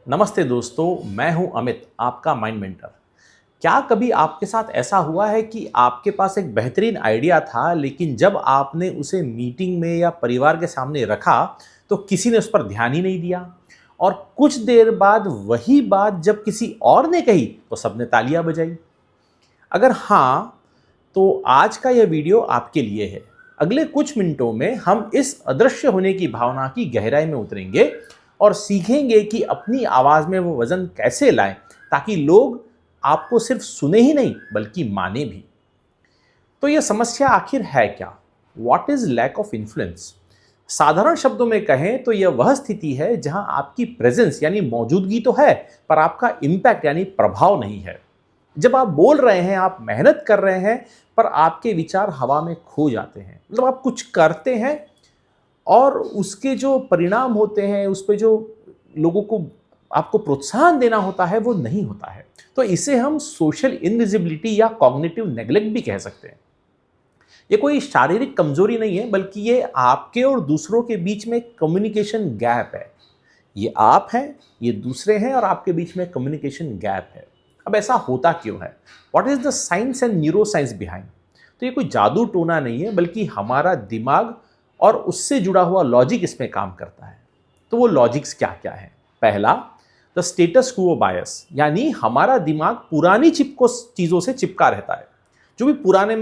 नमस्ते दोस्तों, मैं हूं अमित, आपका माइंड मेंटर। क्या कभी आपके साथ ऐसा हुआ है कि आपके पास एक बेहतरीन आइडिया था, लेकिन जब आपने उसे मीटिंग में या परिवार के सामने रखा, तो किसी ने उस पर ध्यान ही नहीं दिया? और कुछ देर बाद वही बात जब किसी और ने कही, तो सबने तालियां बजाई। अगर हाँ, तो आज का यह वीडियो आपके लिए है। अगले कुछ मिनटों में हम इस अदृश्य होने की भावना की गहराई में उतरेंगे और सीखेंगे कि अपनी आवाज में वो वजन कैसे लाएं, ताकि लोग आपको सिर्फ सुने ही नहीं बल्कि माने भी। तो यह समस्या आखिर है क्या? What is lack of influence? साधारण शब्दों में कहें तो यह वह स्थिति है जहां आपकी प्रेजेंस यानी मौजूदगी तो है, पर आपका इम्पैक्ट यानी प्रभाव नहीं है। जब आप बोल रहे हैं, आप मेहनत कर रहे हैं, पर आपके विचार हवा में खो जाते हैं। मतलब आप कुछ करते हैं और उसके जो परिणाम होते हैं, उस पे जो लोगों को आपको प्रोत्साहन देना होता है, वो नहीं होता है। तो इसे हम सोशल इनविजिबिलिटी या कॉग्निटिव नेग्लेक्ट भी कह सकते हैं। ये कोई शारीरिक कमजोरी नहीं है, बल्कि ये आपके और दूसरों के बीच में कम्युनिकेशन गैप है। ये आप हैं, ये दूसरे हैं, और आपके बीच में कम्युनिकेशन गैप है। अब ऐसा होता क्यों है? What is the science and neuro science behind? तो ये कोई जादू टोना नहीं है, बल्कि हमारा दिमाग और उससे जुड़ा हुआ लॉजिक इसमें काम करता है। तो वो लॉजिक्स क्या क्या है? पहला, द स्टेटस क्वो बायस, यानी हमारा दिमाग पुरानी चिपको चीज़ों से चिपका रहता है। जो भी पुराने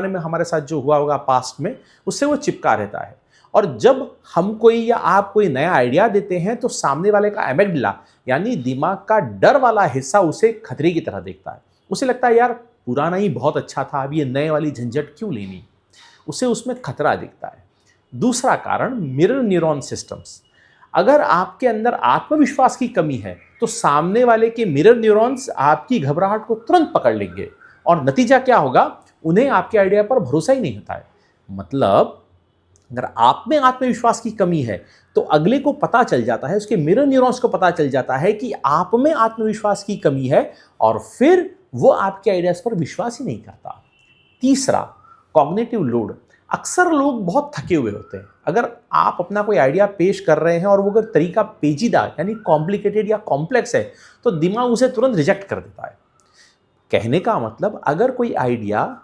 में हमारे साथ जो हुआ होगा पास्ट में, उससे वो चिपका रहता है। और जब हम कोई या आप कोई नया आइडिया देते हैं, तो सामने वाले का एमिगडाला यानी दिमाग का डर वाला हिस्सा उसे खतरे की तरह देखता है। उसे लगता है यार, पुराना ही बहुत अच्छा था, अब ये नए वाली झंझट क्यों लेनी। उसे उसमें खतरा दिखता है। दूसरा कारण, मिरर न्यूरॉन सिस्टम्स। अगर आपके अंदर आत्मविश्वास की कमी है, तो सामने वाले के मिरर न्यूरॉन्स आपकी घबराहट को तुरंत पकड़ लेंगे, और नतीजा क्या होगा? उन्हें आपके आइडिया पर भरोसा ही नहीं होता है। मतलब अगर आप में आत्मविश्वास की कमी है, तो अगले को पता चल जाता है, उसके मिरर न्यूरॉन्स को पता चल जाता है कि आप में आत्मविश्वास की कमी है, और फिर वो आपके आइडियाज पर विश्वास ही नहीं करता। तीसरा, कॉग्निटिव लोड। अक्सर लोग बहुत थके हुए होते हैं। अगर आप अपना कोई आइडिया पेश कर रहे हैं और वो अगर तरीका पेचीदा यानी कॉम्प्लिकेटेड या कॉम्प्लेक्स है, तो दिमाग उसे तुरंत रिजेक्ट कर देता है। कहने का मतलब, अगर कोई आइडिया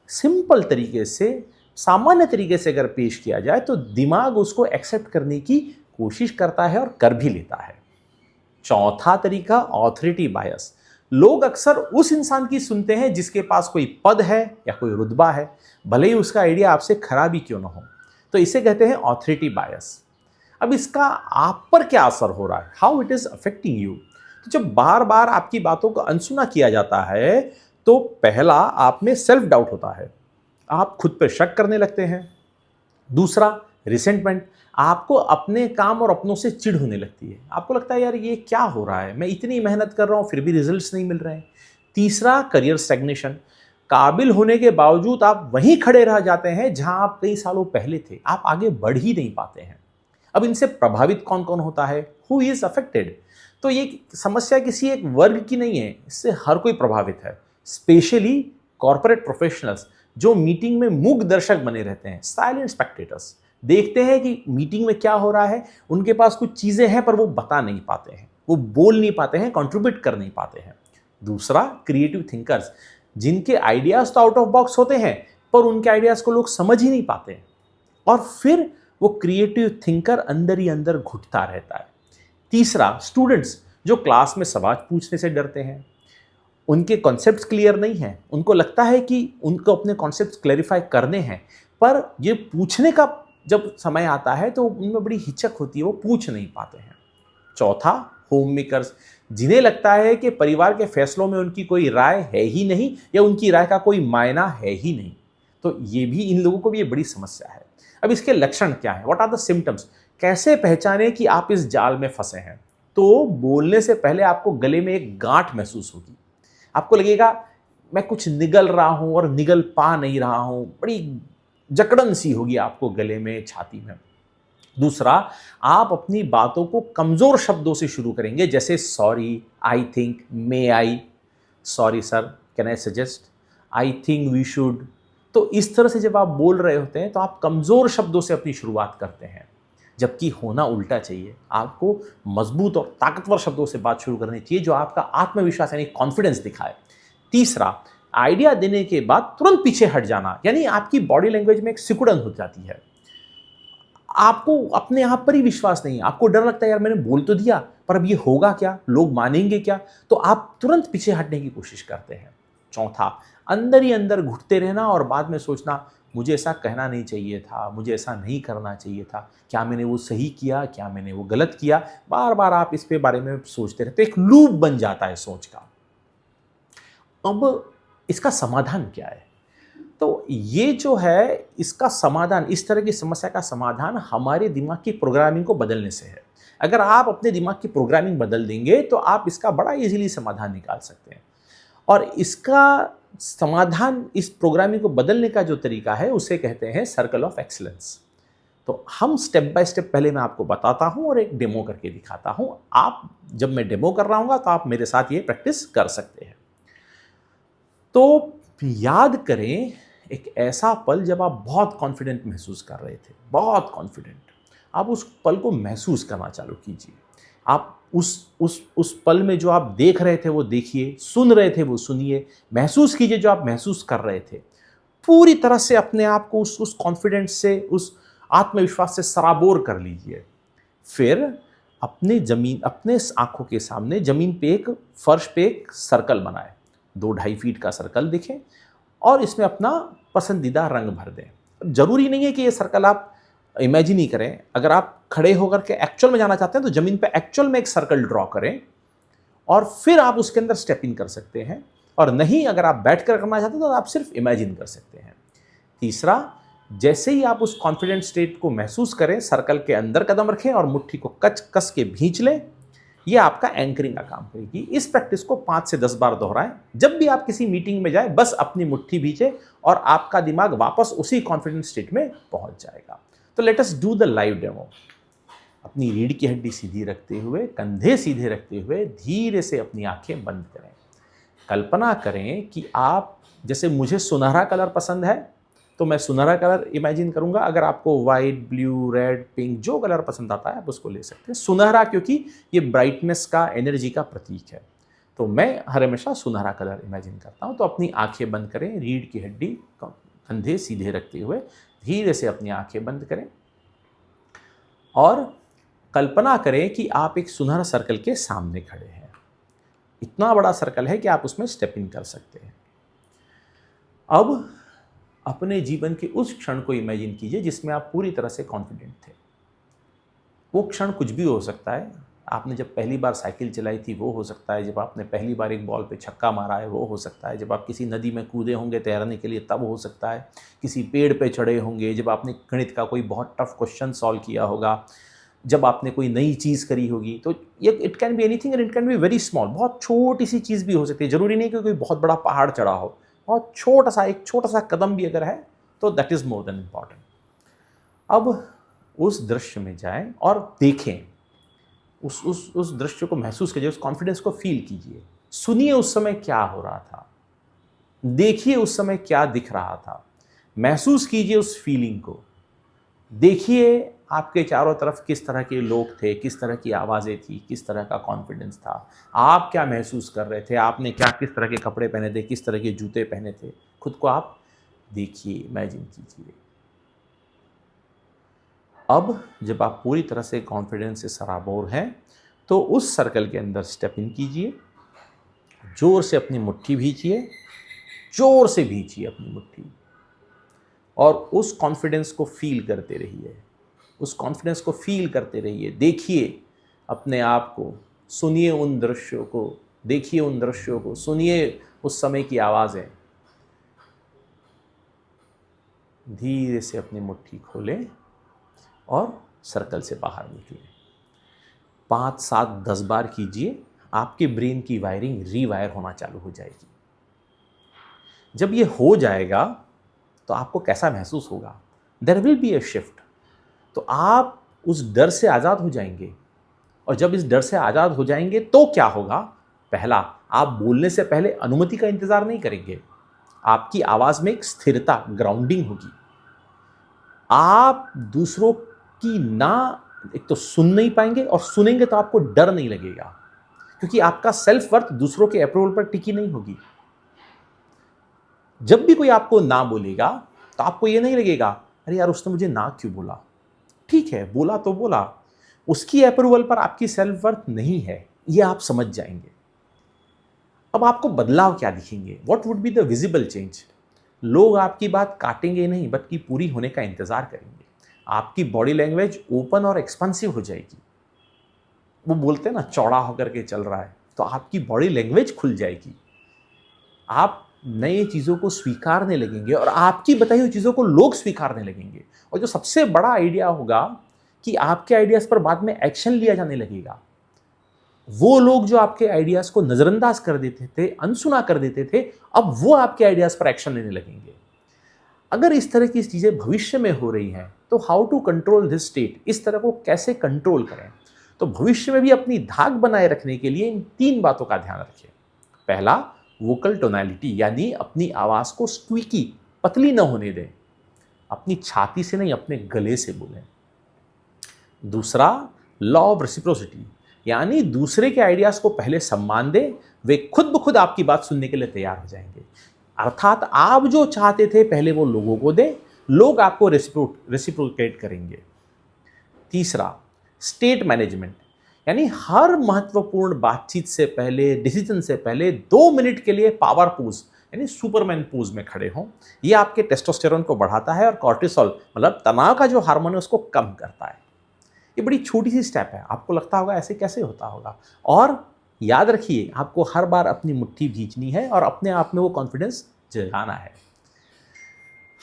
सिंपल तरीके से, सामान्य तरीके से अगर पेश किया जाए, तो दिमाग उसको एक्सेप्ट करने की कोशिश करता है और कर भी लेता है। चौथा तरीका, ऑथोरिटी बायस। लोग अक्सर उस इंसान की सुनते हैं जिसके पास कोई पद है या कोई रुतबा है, भले ही उसका आइडिया आपसे खराब ही क्यों ना हो। तो इसे कहते हैं ऑथोरिटी बायस। अब इसका आप पर क्या असर हो रहा है? How it is affecting you? तो जब बार बार आपकी बातों को अनसुना किया जाता है, तो पहला, आप में सेल्फ डाउट होता है। आप खुद पर शक करने लगते हैं। दूसरा, रिसेंटमेंट। आपको अपने काम और अपनों से चिढ़ होने लगती है। आपको लगता है यार, ये क्या हो रहा है, मैं इतनी मेहनत कर रहा हूं फिर भी रिजल्ट्स नहीं मिल रहे हैं। तीसरा, करियर स्टैग्नेशन। काबिल होने के बावजूद आप वहीं खड़े रह जाते हैं जहां आप कई सालों पहले थे। आप आगे बढ़ ही नहीं पाते हैं। अब इनसे प्रभावित कौन कौन होता है? Who is affected? तो ये समस्या किसी एक वर्ग की नहीं है, इससे हर कोई प्रभावित है। स्पेशली कॉर्पोरेट प्रोफेशनल्स, जो मीटिंग में मूक दर्शक बने रहते हैं, साइलेंट स्पेक्टेटर्स। देखते हैं कि मीटिंग में क्या हो रहा है, उनके पास कुछ चीजें हैं पर वो बता नहीं पाते हैं, वो बोल नहीं पाते हैं, कंट्रीब्यूट कर नहीं पाते हैं। दूसरा, क्रिएटिव थिंकर्स, जिनके आइडियाज तो आउट ऑफ बॉक्स होते हैं, पर उनके आइडियाज को लोग समझ ही नहीं पाते हैं। और फिर वो क्रिएटिव थिंकर अंदर ही अंदर घुटता रहता है। तीसरा, स्टूडेंट्स, जो क्लास में सवाल पूछने से डरते हैं। उनके कॉन्सेप्ट्स क्लियर नहीं हैं, उनको लगता है कि उनको अपने कॉन्सेप्ट्स क्लैरिफाई करने हैं, पर ये पूछने का जब समय आता है तो उनमें बड़ी हिचक होती है, वो पूछ नहीं पाते हैं। चौथा, होम मेकर्स, जिन्हें लगता है कि परिवार के फैसलों में उनकी कोई राय है ही नहीं, या उनकी राय का कोई मायना है ही नहीं। तो ये भी, इन लोगों को भी ये बड़ी समस्या है। अब इसके लक्षण क्या है? What are the symptoms? कैसे पहचाने कि आप इस जाल में फंसे हैं? तो बोलने से पहले आपको गले में एक गांठ महसूस होगी। आपको लगेगा मैं कुछ निगल रहा हूं और निगल पा नहीं रहा हूं, बड़ी जकड़न सी होगी आपको गले में, छाती में। दूसरा, आप अपनी बातों को कमजोर शब्दों से शुरू करेंगे, जैसे sorry, I think, may I, sorry sir, can I suggest, I think we should. तो इस तरह से जब आप बोल रहे होते हैं, तो आप कमजोर शब्दों से अपनी शुरुआत करते हैं। जबकि होना उल्टा चाहिए। आपको मजबूत और ताकतवर शब्दों से बात शुरू करनी चाहिए जो आपका आत्मविश्वास यानी कॉन्फिडेंस दिखाए। तीसरा, आइडिया देने के बाद तुरंत पीछे हट जाना, यानी आपकी बॉडी लैंग्वेज में एक सिकुड़न हो जाती है। आपको अपने आप पर ही विश्वास नहीं है, आपको डर लगता है यार मैंने बोल तो दिया पर अब ये होगा क्या, लोग मानेंगे क्या, तो आप तुरंत पीछे हटने की कोशिश करते हैं। चौथा, अंदर ही अंदर घुटते रहना और बाद में सोचना मुझे ऐसा कहना नहीं चाहिए था, मुझे ऐसा नहीं करना चाहिए था, क्या मैंने वो सही किया, क्या मैंने वो गलत किया, बार बार आप इस पे बारे में सोचते रहते, एक लूप बन जाता है सोच का। अब इसका समाधान क्या है? तो ये जो है इसका समाधान, इस तरह की समस्या का समाधान हमारे दिमाग की प्रोग्रामिंग को बदलने से है। अगर आप अपने दिमाग की प्रोग्रामिंग बदल देंगे तो आप इसका बड़ा इजीली समाधान निकाल सकते हैं। और इसका समाधान, इस प्रोग्रामिंग को बदलने का जो तरीका है उसे कहते हैं सर्कल ऑफ एक्सीलेंस। तो हम स्टेप बाय स्टेप पहले मैं आपको बताता हूं और एक डेमो करके दिखाता हूं। आप जब मैं डेमो कर रहा हूँ तो आप मेरे साथ ये प्रैक्टिस कर सकते हैं। तो याद करें एक ऐसा पल जब आप बहुत कॉन्फिडेंट महसूस कर रहे थे, बहुत कॉन्फिडेंट। आप उस पल को महसूस करना चालू कीजिए। आप उस पल में जो आप देख रहे थे वो देखिए, सुन रहे थे वो सुनिए, महसूस कीजिए जो आप महसूस कर रहे थे। पूरी तरह से अपने आप को उस कॉन्फिडेंस से, उस आत्मविश्वास से सराबोर कर लीजिए। फिर अपने आंखों के सामने जमीन पे, एक फर्श पे एक सर्कल बनाए, 2-2.5 फीट का सर्कल दिखे और इसमें अपना पसंदीदा रंग भर दें। जरूरी नहीं है कि ये सर्कल आप इमेजिन ही करें। अगर आप खड़े होकर के एक्चुअल में जाना चाहते हैं तो जमीन पे एक्चुअल में एक सर्कल ड्रॉ करें और फिर आप उसके अंदर स्टेप इन कर सकते हैं। और नहीं, अगर आप बैठ कर करना चाहते हैं तो आप सिर्फ इमेजिन कर सकते हैं। तीसरा, जैसे ही आप उस कॉन्फिडेंट स्टेट को महसूस करें, सर्कल के अंदर कदम रखें और मुट्ठी को कस के भींच लें। ये आपका एंकरिंग का काम करेगी। इस प्रैक्टिस को 5 से 10 बार दोहराएं। जब भी आप किसी मीटिंग में जाए बस अपनी मुट्ठी भींचे और आपका दिमाग वापस उसी कॉन्फिडेंट स्टेट में पहुंच जाएगा। तो let us do the live demo. अपनी रीढ़ की हड्डी सीधी रखते हुए, कंधे सीधे रखते हुए धीरे से अपनी आंखें बंद करें। कल्पना करें कि आप, जैसे मुझे सुनहरा कलर पसंद है तो मैं सुनहरा कलर इमेजिन करूंगा। अगर आपको वाइट, ब्लू, रेड, पिंक जो कलर पसंद आता है आप उसको ले सकते हैं। सुनहरा क्योंकि ये ब्राइटनेस का, एनर्जी का प्रतीक है, तो मैं हर हमेशा सुनहरा कलर इमेजिन करता हूं। तो अपनी आंखें बंद करें, रीढ़ की हड्डी, कंधे सीधे रखते हुए धीरे से अपनी आंखें बंद करें और कल्पना करें कि आप एक सुनहरा सर्कल के सामने खड़े हैं। इतना बड़ा सर्कल है कि आप उसमें स्टेप इन कर सकते हैं। अब अपने जीवन के उस क्षण को इमेजिन कीजिए जिसमें आप पूरी तरह से कॉन्फिडेंट थे। वो क्षण कुछ भी हो सकता है। आपने जब पहली बार साइकिल चलाई थी वो हो सकता है, जब आपने पहली बार एक बॉल पे छक्का मारा है वो हो सकता है, जब आप किसी नदी में कूदे होंगे तैरने के लिए तब हो सकता है, किसी पेड़ पे चढ़े होंगे, जब आपने गणित का कोई बहुत टफ क्वेश्चन सॉल्व किया होगा, जब आपने कोई नई चीज़ करी होगी। तो ये it can be anything and it can be very small. बहुत छोटी सी चीज़ भी हो सकती है, ज़रूरी नहीं कि कोई बहुत बड़ा पहाड़ चढ़ा हो। बहुत छोटा सा, एक छोटा सा कदम भी अगर है तो that is more than important. अब उस दृश्य में जाएं और देखें, उस दृश्य को महसूस कीजिए, उस कॉन्फिडेंस को फील कीजिए। सुनिए उस समय क्या हो रहा था, देखिए उस समय क्या दिख रहा था, महसूस कीजिए उस फीलिंग को। देखिए आपके चारों तरफ किस तरह के लोग थे, किस तरह की आवाज़ें थी, किस तरह का कॉन्फिडेंस था, आप क्या महसूस कर रहे थे, आपने क्या, किस तरह के कपड़े पहने थे, किस तरह के जूते पहने थे। खुद को आप देखिए, इमेजिन कीजिए। अब जब आप पूरी तरह से कॉन्फिडेंस से सराबोर हैं तो उस सर्कल के अंदर स्टेप इन कीजिए, जोर से अपनी मुट्ठी भींचिए, जोर से भींचिए अपनी मुट्ठी और उस कॉन्फिडेंस को फील करते रहिए, उस कॉन्फिडेंस को फील करते रहिए। देखिए अपने आप को, सुनिए उन दृश्यों को, देखिए उन दृश्यों को, सुनिए उस समय की आवाज़ें। धीरे से अपनी मुट्ठी खोलें और सर्कल से बाहर निकलें। 5, 7, 10 बार कीजिए, आपके ब्रेन की वायरिंग रीवायर होना चालू हो जाएगी। जब ये हो जाएगा तो आपको कैसा महसूस होगा? There will be a shift. तो आप उस डर से आज़ाद हो जाएंगे और जब इस डर से आज़ाद हो जाएंगे तो क्या होगा? पहला, आप बोलने से पहले अनुमति का इंतज़ार नहीं करेंगे। आपकी आवाज़ में एक स्थिरता, ग्राउंडिंग होगी। आप दूसरों की ना एक तो सुन नहीं पाएंगे, और सुनेंगे तो आपको डर नहीं लगेगा, क्योंकि आपका सेल्फ वर्थ दूसरों के अप्रूवल पर टिकी नहीं होगी। जब भी कोई आपको ना बोलेगा तो आपको ये नहीं लगेगा अरे यार उसने मुझे ना क्यों बोला। ठीक है, बोला तो बोला, उसकी अप्रूवल पर आपकी सेल्फ वर्थ नहीं है, ये आप समझ जाएंगे। अब आपको बदलाव क्या दिखेंगे? What would be the visible change? लोग आपकी बात काटेंगे नहीं, बल्कि पूरी होने का इंतजार करेंगे। आपकी बॉडी लैंग्वेज ओपन और एक्सपेंसिव हो जाएगी। वो बोलते हैं ना, चौड़ा होकर के चल रहा है, तो आपकी बॉडी लैंग्वेज खुल जाएगी। आप नई चीज़ों को स्वीकारने लगेंगे और आपकी बताई हुई चीज़ों को लोग स्वीकारने लगेंगे। और जो सबसे बड़ा आइडिया होगा कि आपके आइडियाज़ पर बाद में एक्शन लिया जाने लगेगा। वो लोग जो आपके आइडियाज़ को नज़रअंदाज कर देते थे, अनसुना कर देते थे, अब वो आपके आइडियाज़ पर एक्शन लेने लगेंगे। अगर इस तरह की चीज़ें भविष्य में हो रही हैं तो how to control this state, इस तरह को कैसे कंट्रोल करें? तो भविष्य में भी अपनी धाक बनाए रखने के लिए इन 3 बातों का ध्यान रखें। पहला, वोकल टोनैलिटी, यानी अपनी आवाज़ को स्क्वीकी, पतली न होने दें। अपनी छाती से नहीं, अपने गले से बोलें। दूसरा, लॉ ऑफ रेसिप्रोसिटी, यानी दूसरे के आइडियाज़ को पहले सम्मान दें, वे खुद ब खुद आपकी बात सुनने के लिए तैयार हो जाएंगे। अर्थात आप जो चाहते थे पहले वो लोगों को दें, लोग आपको रेसिप्रोकेट करेंगे। तीसरा, स्टेट मैनेजमेंट, यानी हर महत्वपूर्ण बातचीत से पहले, डिसीजन से पहले 2 मिनट के लिए पावर पोज, यानी सुपरमैन पोज में खड़े हों। ये आपके टेस्टोस्टेरोन को बढ़ाता है और कॉर्टिसोल, मतलब तनाव का जो हार्मोन है, उसको कम करता है। ये बड़ी छोटी सी स्टेप है, आपको लगता होगा ऐसे कैसे होता होगा। और याद रखिए, आपको हर बार अपनी मुट्ठी भींचनी है और अपने आप में वो कॉन्फिडेंस जगाना है।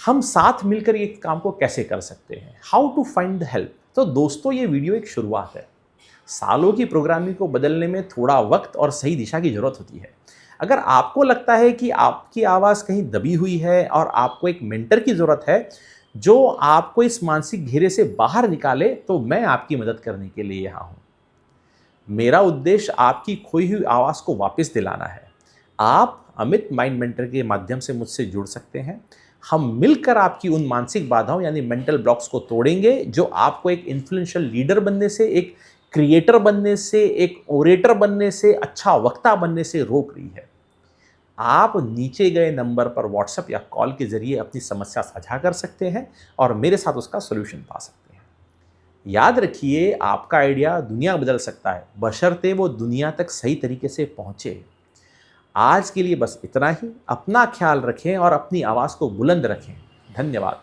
हम साथ मिलकर ये काम को कैसे कर सकते हैं? How to find the help? तो दोस्तों, ये वीडियो एक शुरुआत है। सालों की प्रोग्रामिंग को बदलने में थोड़ा वक्त और सही दिशा की जरूरत होती है। अगर आपको लगता है कि आपकी आवाज़ कहीं दबी हुई है और आपको एक मेंटर की ज़रूरत है जो आपको इस मानसिक घेरे से बाहर निकाले, तो मैं आपकी मदद करने के लिए यहाँ हूँ। मेरा उद्देश्य आपकी खोई हुई आवाज़ को वापस दिलाना है। आप अमित माइंड मेंटर के माध्यम से मुझसे जुड़ सकते हैं। हम मिलकर आपकी उन मानसिक बाधाओं यानी मेंटल ब्लॉक्स को तोड़ेंगे जो आपको एक इन्फ्लुएंशियल लीडर बनने से, एक क्रिएटर बनने से, एक ओरेटर बनने से, अच्छा वक्ता बनने से रोक रही है। आप नीचे गए नंबर पर व्हाट्सएप या कॉल के जरिए अपनी समस्या साझा कर सकते हैं और मेरे साथ उसका सॉल्यूशन पा सकते हैं। याद रखिए, आपका आइडिया दुनिया बदल सकता है, बशर्ते वो दुनिया तक सही तरीके से पहुंचे। आज के लिए बस इतना ही। अपना ख्याल रखें और अपनी आवाज़ को बुलंद रखें। धन्यवाद।